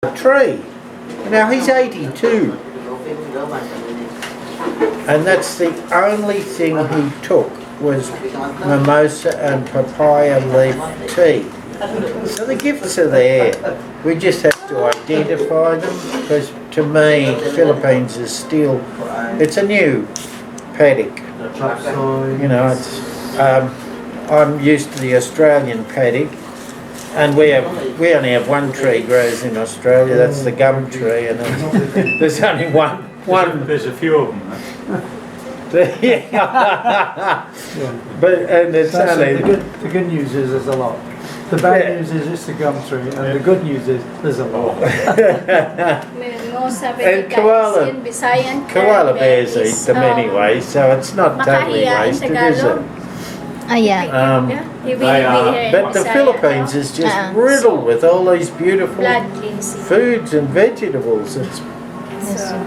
a tree. Now he's 82, and that's the only thing he took was mimosa and papaya leaf tea. So the gifts are there. We just have to identify them, because to me, Philippines is still, it's a new paddock. You know, it's, I'm used to the Australian paddock, and we only have one tree grows in Australia. That's the gum tree, and there's only one. There's a few of them. Yeah. But and it's only the good news is there's a lot. The bad news is it's the gum tree, and the good news is there's a lot. And koala bears eat them anyway, so it's not totally wasted, is it? Oh yeah. But the Philippines is just riddled with all these beautiful foods and vegetables.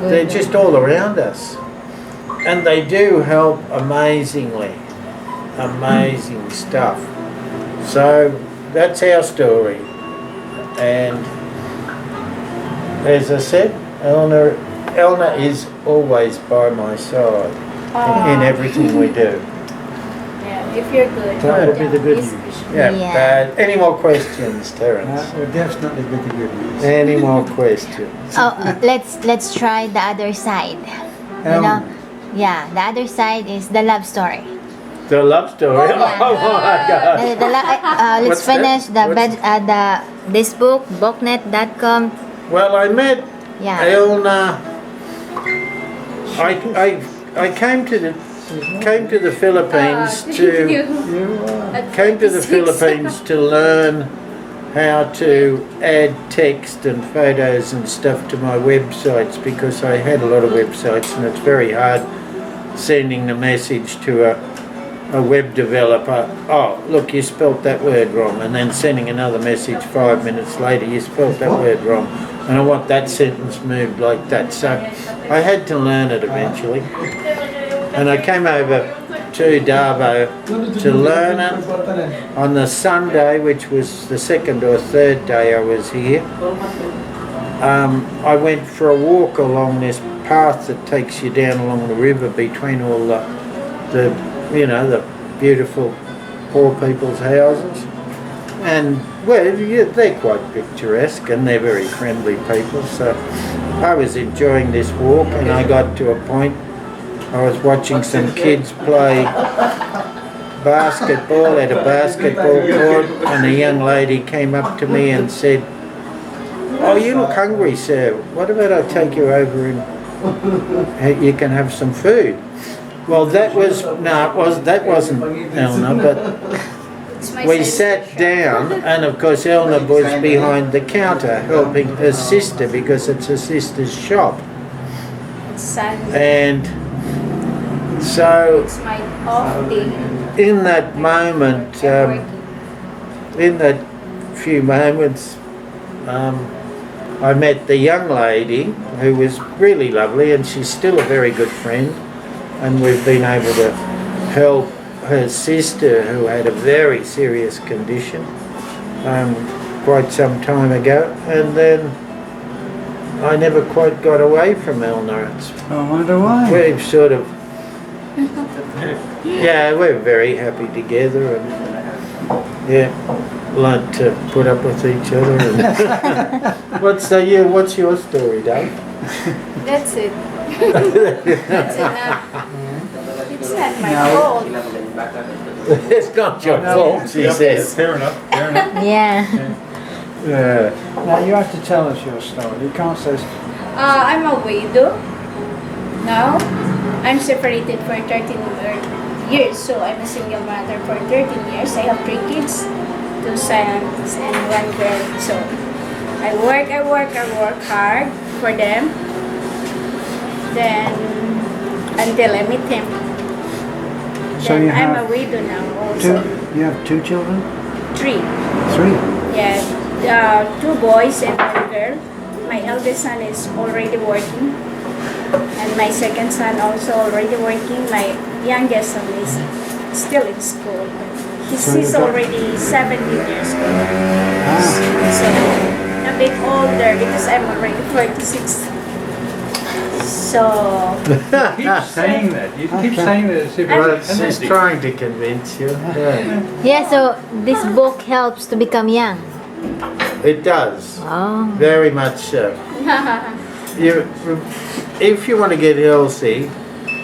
They're just all around us. And they do help amazingly. Amazing stuff. So that's our story. And as I said, Elna is always by my side in everything we do. Yeah, if you're good. That would be the good news. Yeah. Any more questions, Terence? That would definitely be the good news. Any more questions? Oh, let's try the other side. You know, yeah, the other side is the love story. The love story. Yeah. Oh my God! Let's finish this book, booknet.com. Well, I met Yeah. Elna. I came to the Philippines to learn how to add text and photos and stuff to my websites, because I had a lot of websites and it's very hard sending the message to a web developer. Oh, look, you spelt that word wrong, and then sending another message 5 minutes later, you spelt that word wrong, and I want that sentence moved like that. So I had to learn it eventually, and I came over to Davao to learn it on the Sunday, which was the second or third day I was here. I went for a walk along this path that takes you down along the river between all the beautiful poor people's houses, and well, they're quite picturesque and they're very friendly people. So I was enjoying this walk, and I got to a point. I was watching some kids play basketball at a basketball court, and a young lady came up to me and said, "Oh, you look hungry, sir. What about I take you over and you can have some food?" Well, that wasn't Elna, but we sat down, and of course Elna was behind the counter helping her sister, because it's her sister's shop. And so It's my off day. in that moment, in that few moments, I met the young lady who was really lovely, and she's still a very good friend, and we've been able to help her sister, who had a very serious condition quite some time ago, and then I never quite got away from Elna. I wonder why. We've sort of, we're very happy together, and learnt to put up with each other. And what's your story, Dave? That's it. That's enough. It's not my fault. It's not your fault, she says. Fair enough. Fair enough. Yeah. Yeah. Now you have to tell us your story. You can't say. I'm a widow now. I'm separated for 13 years, so I'm a single mother for 13 years. I have 3 kids, 2 sons and 1 girl. So I work hard for them. Then until I meet him. So Then you I'm have a widow now also. You have 2 children? 3. 3. Yeah, 2 boys and 1 girl. My eldest son is already working, and my second son also already working. My youngest son is still in school. He's already 17 years old. Ah. So a bit older because I'm already 46. So, Keep saying that. You keep saying that as if Well, it's a she's penalty. trying to convince you. Yeah. Yeah, so this book helps to become young. It does. Oh. Very much so. If you want to get healthy,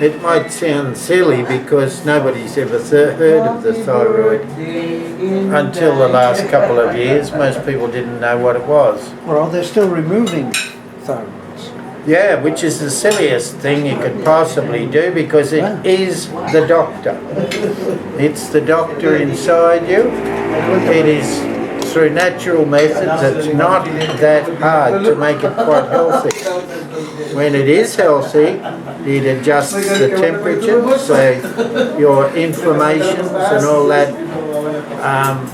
it might sound silly because nobody's ever heard of the thyroid until the last couple of years. Most people didn't know what it was. Well, they're still removing thyroids. Yeah, which is the silliest thing you could possibly do because it is the doctor. It's the doctor inside you. It is through natural methods. It's not that hard to make it quite healthy. When it is healthy, it adjusts the temperature, so your inflammations and all that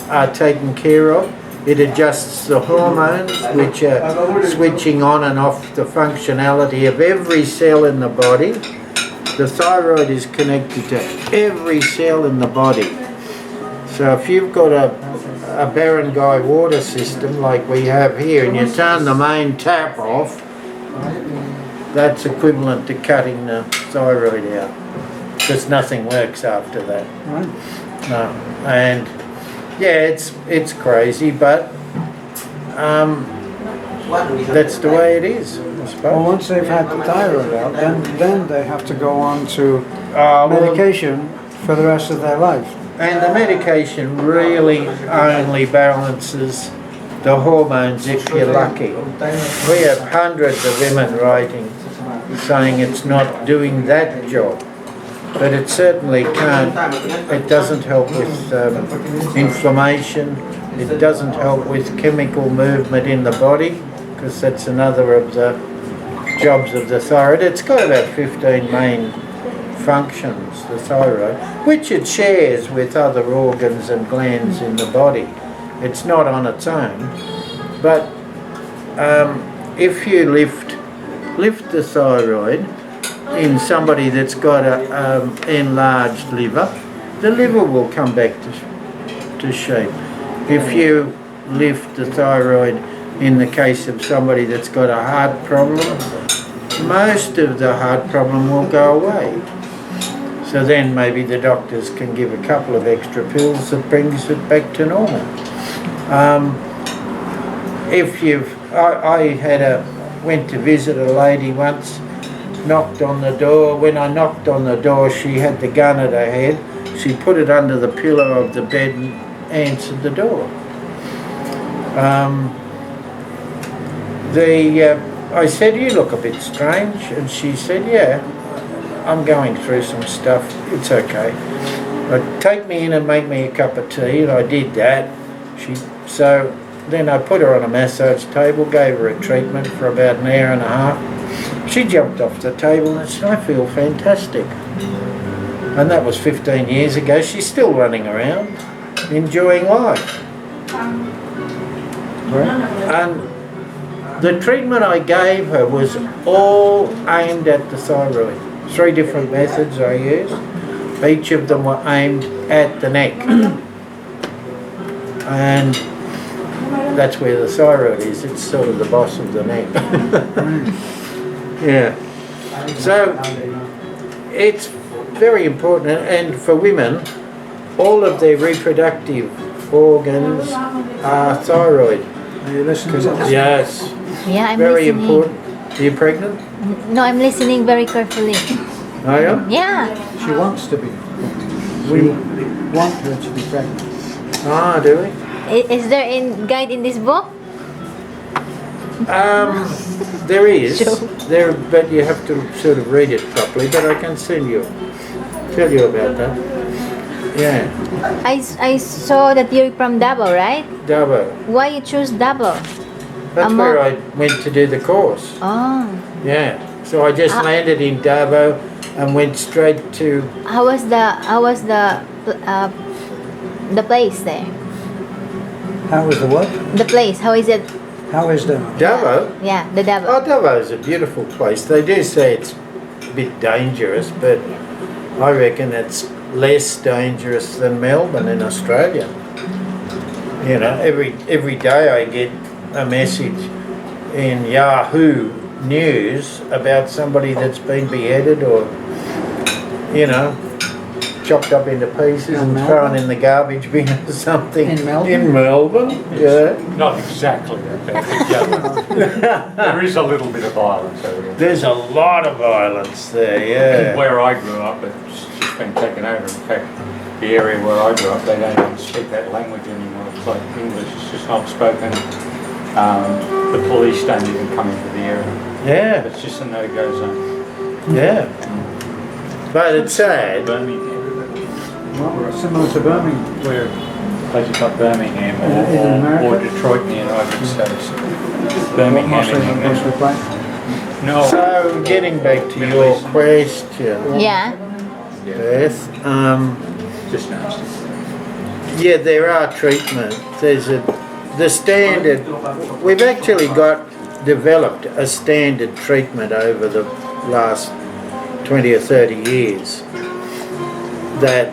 are taken care of. It adjusts the hormones, which are switching on and off the functionality of every cell in the body. The thyroid is connected to every cell in the body. So if you've got a barangay water system like we have here and you turn the main tap off, that's equivalent to cutting the thyroid out because nothing works after that. Right. No. And yeah, it's crazy, but that's the way it is, I Well, suppose. once they've had the thyroid out, then they have to go on to Well, medication for the rest of their life. and the medication really only balances the hormones if you're lucky. We have hundreds of women writing saying it's not doing that job. But it certainly can't, it doesn't help with inflammation, it doesn't help with chemical movement in the body, because that's another of the jobs of the thyroid. It's got about 15 main functions, the thyroid, which it shares with other organs and glands in the body. It's not on its own, but if you lift the thyroid in somebody that's got a enlarged liver, the liver will come back to shape. If you lift the thyroid in the case of somebody that's got a heart problem, most of the heart problem will go away. So then maybe the doctors can give a couple of extra pills that brings it back to normal. Went to visit a lady once, knocked on the door. When I knocked on the door, she had the gun at her head. She put it under the pillow of the bed and answered the door. I said, "You look a bit strange," and she said, "Yeah, I'm going through some stuff. It's okay. Take me in and make me a cup of tea," and I did that. So then I put her on a massage table, gave her a treatment for about an hour and a half. She jumped off the table and said, "I feel fantastic." And that was 15 years ago. She's still running around, enjoying life. And the treatment I gave her was all aimed at the thyroid. 3 different methods I used. Each of them were aimed at the neck. And that's where the thyroid is. It's sort of the boss of the neck. Yeah. So it's very important, and for women, all of their reproductive organs are thyroid. Are you listening to this? Yes. Yeah, I'm Very listening. important. Are you pregnant? No, I'm listening very carefully. Are you? Yeah. She wants to be. We want her to be pregnant. Ah, do we? Is there a guide in this book? There is. Sure. But you have to sort of read it properly. But I can tell you about that. Yeah, I saw that you're from Davao, right? Davao. Why you choose Davao? That's where I went to do the course. Oh. Yeah. So I just landed in Davao and went straight to. How was the place there? How is the what? The place, how is it? How is the? Davao? Yeah, the Davao. Oh, Davao is a beautiful place. They do say it's a bit dangerous, but I reckon it's less dangerous than Melbourne in Australia. You know, every day I get a message in Yahoo News about somebody that's been beheaded or, you know, chopped up into pieces and thrown in the garbage bin or something. In Melbourne? In Melbourne, yeah. Not exactly that bad, but yeah, there is a little bit of violence over there. There's a lot of violence there, yeah. Where I grew up, it's just been taken over. In fact, the area where I grew up, they don't even speak that language anymore. It's like English, it's just not spoken. The police don't even come into the area. Yeah, It's just a no-go zone. yeah. But it's sad. Birmingham, Well, similar to Birmingham, where places like Birmingham In or America? Detroit in the United States. Birmingham mostly in the England. place. No. So, getting back to your question, Yeah. Beth, Just nasty. yeah, there are treatments. The standard, we've actually developed a standard treatment over the last 20 or 30 years that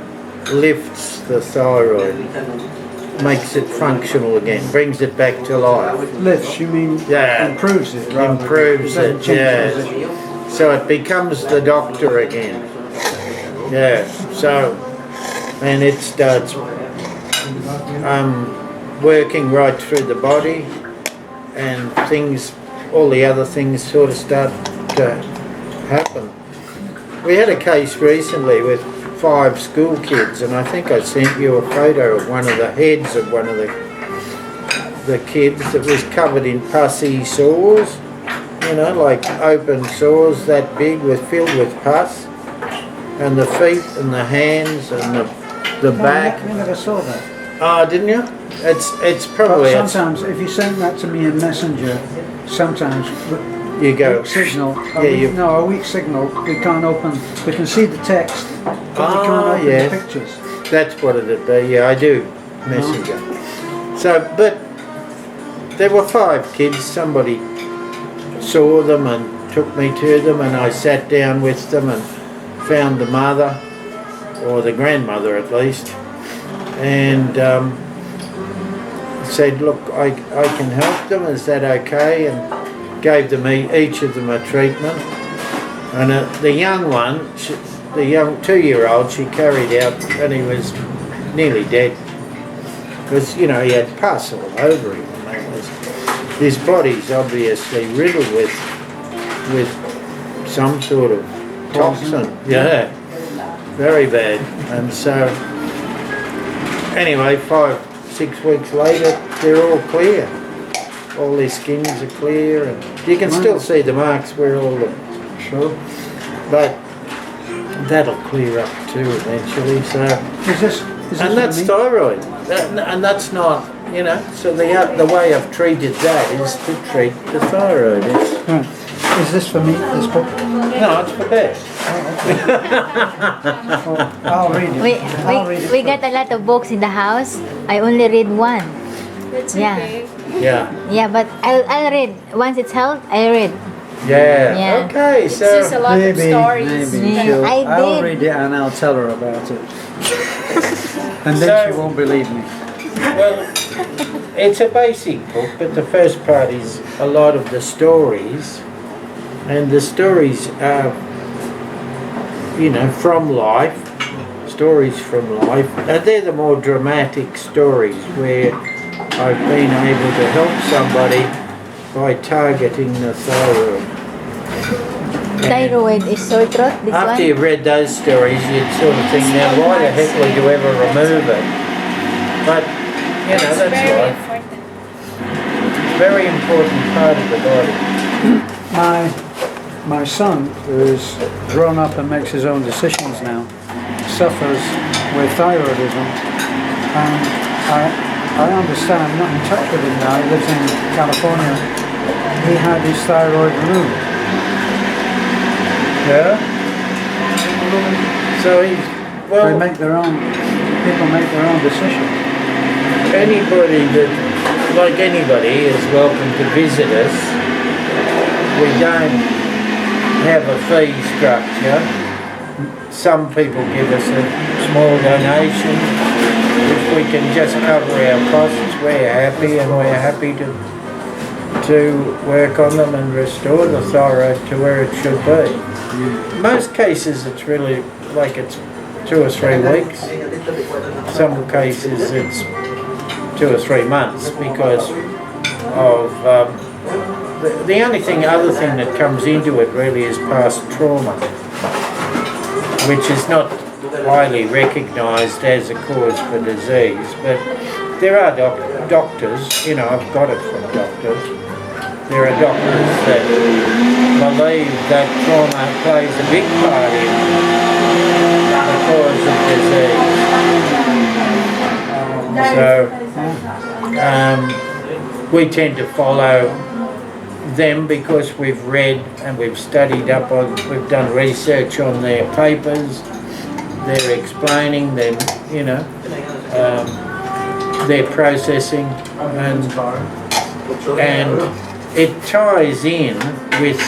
lifts the thyroid, makes it functional again, brings it back to life. Lifts, you mean Yeah. improves it? rather than- Improves doesn't it, change the yeah. position. So it becomes the doctor again. Yeah, so, and it starts working right through the body, and all the other things sort of start to happen. We had a case recently with 5 school kids, and I think I sent you a photo of one of the heads of one of the kids that was covered in pussy sores, you know, like open sores that big filled with pus, and the feet and the hands and the back. I never saw that. Oh, didn't you? It's probably But sometimes, if you send that to me in Messenger, sometimes you go. weak signal. Yeah, a weak signal. We can't open. We can see the text, but we can't open yeah. the pictures. That's what it'd be. Yeah, I do messenger. So, but there were 5 kids. Somebody saw them and took me to them, and I sat down with them and found the mother, or the grandmother at least, and said, "Look, I can help them. Is that okay?" And gave them each of them a treatment. And the young one, the young 2-year-old, she carried out, and he was nearly dead because, you know, he had pus all over him. His body's obviously riddled with some sort of toxin. Yeah, very bad. And so, anyway, 5-6 weeks later, they're all clear. All their skins are clear, and you can still see the marks where all the... Sure. But that'll clear up too eventually. So, Is this and that's for me? thyroid, and that's not, you know. So the way I've treated that is to treat the thyroid. Right. Is this for me? This book? No, it's for Beth. I'll read it. I'll read it We got a lot of books in the house. I only read one. That's Yeah. okay. Yeah, Yeah, but I'll read. Once it's held, I read. yeah. Yeah. Okay, It's just a so lot of stories. Maybe Yeah, she'll, I I'll did. read it and I'll tell her about it. And then So- she won't believe me. well, it's a basic book, but the first part is a lot of the stories, and the stories are, you know, from life. Stories from life. And they're the more dramatic stories where I've been able to help somebody by targeting the thyroid. And Thyroid is sore throat. This after one. you've read those stories, you'd sort of think, now why the heck would you ever remove it? But, you know, It's that's very life. important. Very important part of the body. My son, who's grown up and makes his own decisions now, suffers with thyroidism. And I understand, I'm not in touch with him now, he lives in California. He had his thyroid removed. Yeah? So he's, They well, make their own, people make their own decisions. anybody that, like anybody, is welcome to visit us. We don't have a fee structure. Some people give us a small donation. If we can just cover our costs, we're happy, and we're happy to to work on them and restore the thyroid to where it should be. Most cases it's really like it's 2 or 3 weeks. Some cases it's 2 or 3 months because of the only other thing that comes into it really is past trauma, which is not highly recognised as a cause for disease, but there are doctors, you know, I've got it from doctors, there are doctors that believe that trauma plays a big part in the cause of disease. So we tend to follow them because we've read and we've studied up on, we've done research on their papers, they're explaining them, you know, their processing, and it ties in with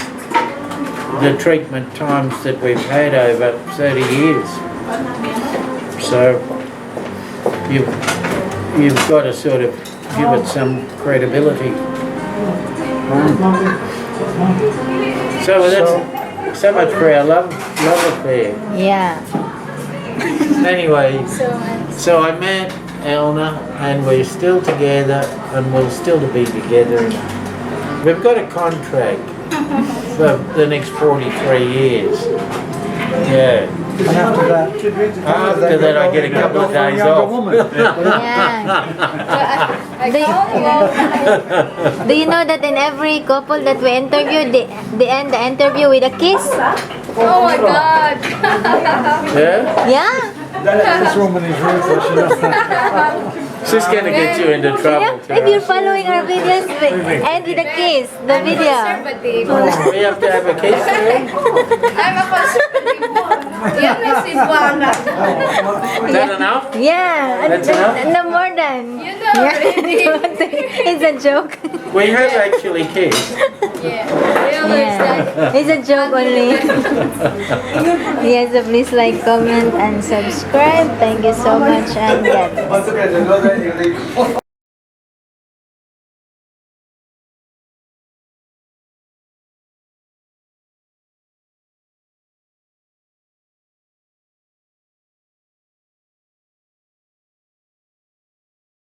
the treatment times that we've had over 30 years. So you've got to sort of give it some credibility. So that's so much for our love affair. Yeah. Anyway, So so I met Elna and we're still together and we'll still be together. We've got a contract for the next 43 years. Yeah. And After that I get a couple of days off. Yeah. Do you know that in every couple that we interview, they end the interview with a kiss? oh my God. Yeah? Yeah. This woman is ruthless, you know. She's gonna get you into trouble. Yeah. If you're following our videos, we end with a kiss. The video. Conservative. We have to have a kiss today? I'm a conservative. Yan na si Buana. Is that enough? Yeah. That's enough? No more than. You know already. It's a joke. We have actually kissed. Yeah. Really, it's like, It's a joke only. Yes, so please like, comment, and subscribe. Thank you so much, and God bless.